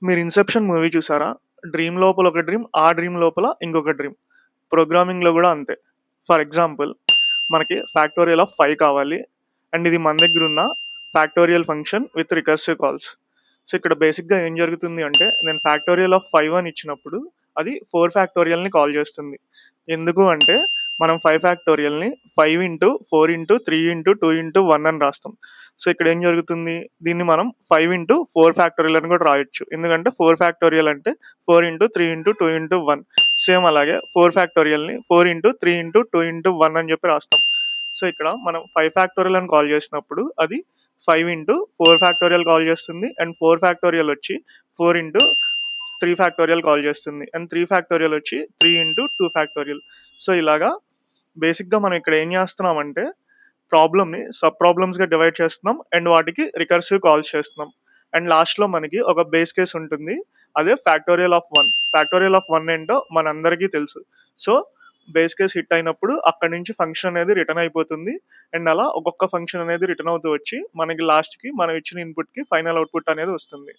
మీరు 'Inception' movie చూసారా? Dream లోపల ఒక డ్రీమ్, ఆ డ్రీమ్ లోపల ఇంకొక డ్రీమ్. ప్రోగ్రామింగ్‌లో గూడా అంతే. ఫర్ ఎగ్జాంపుల్ మనకి ఫ్యాక్టోరియల్ ఆఫ్ 5 కావాలి. అండ్ ఇది మన దగ్గరున్న factorial function with recursive calls. So, ఇక్కడ బేసిక్‌గా ఏం జరుగుతుంది అంటే, నేను ఫ్యాక్టోరియల్ ఆఫ్ 5 అని ఇచ్చినప్పుడు అది 4 ఫ్యాక్టోరియల్‌ని కాల్ చేస్తుంది. ఎందుకు అంటే, మనం 5 ఫ్యాక్టోరియల్‌ని 5 ఇంటూ 4 ఇంటూ 3 ఇంటూ 2 ఇంటూ 1 అని రాస్తాం. సో, ఇక్కడ ఏం జరుగుతుంది, దీన్ని మనం 5 ఇంటూ 4 ఫ్యాక్టోరియల్ అని కూడా రాయొచ్చు. ఎందుకంటే 4 ఫ్యాక్టోరియల్ అంటే 4 ఇంటూ 3 ఇంటూ 2 ఇంటూ 1. సేమ్ అలాగే 4 ఫ్యాక్టోరియల్‌ని 4 ఇంటూ 3 ఇంటూ 2 ఇంటూ 1 అని చెప్పి రాస్తాం. సో, ఇక్కడ మనం 5 ఫ్యాక్టోరియల్ అని కాల్ చేసినప్పుడు అది 5 ఇంటూ 4 ఫ్యాక్టోరియల్ కాల్ చేస్తుంది. అండ్ 4 ఫ్యాక్టోరియల్ వచ్చి 4 ఇంటూ 3 ఫ్యాక్టోరియల్ కాల్ చేస్తుంది. అండ్ 3 ఫ్యాక్టోరియల్ వచ్చి 3 ఇంటూ 2 ఫ్యాక్టోరియల్. సో, ఇలాగా బేసిక్‌గా మనం ఇక్కడ ఏం చేస్తున్నామంటే, ప్రాబ్లమ్‌ని సబ్ ప్రాబ్లమ్స్‌గా డివైడ్ చేస్తున్నాం. అండ్ వాటికి రికర్సివ్ కాల్స్ చేస్తున్నాం. అండ్ లాస్ట్‌లో మనకి ఒక బేస్ కేస్ ఉంటుంది. అదే ఫ్యాక్టోరియల్ ఆఫ్ 1. ఫ్యాక్టోరియల్ ఆఫ్ 1 ఏంటో మనందరికీ తెలుసు. సో, బేస్ కేస్ హిట్ అయినప్పుడు అక్కడి నుంచి ఫంక్షన్ అనేది రిటర్న్ అయిపోతుంది. అండ్ అలా ఒక్కొక్క ఫంక్షన్ అనేది రిటర్న్ అవుతూ వచ్చి మనకి లాస్ట్‌కి మనం ఇచ్చిన ఇన్‌పుట్‌కి ఫైనల్ అవుట్‌పుట్ అనేది వస్తుంది.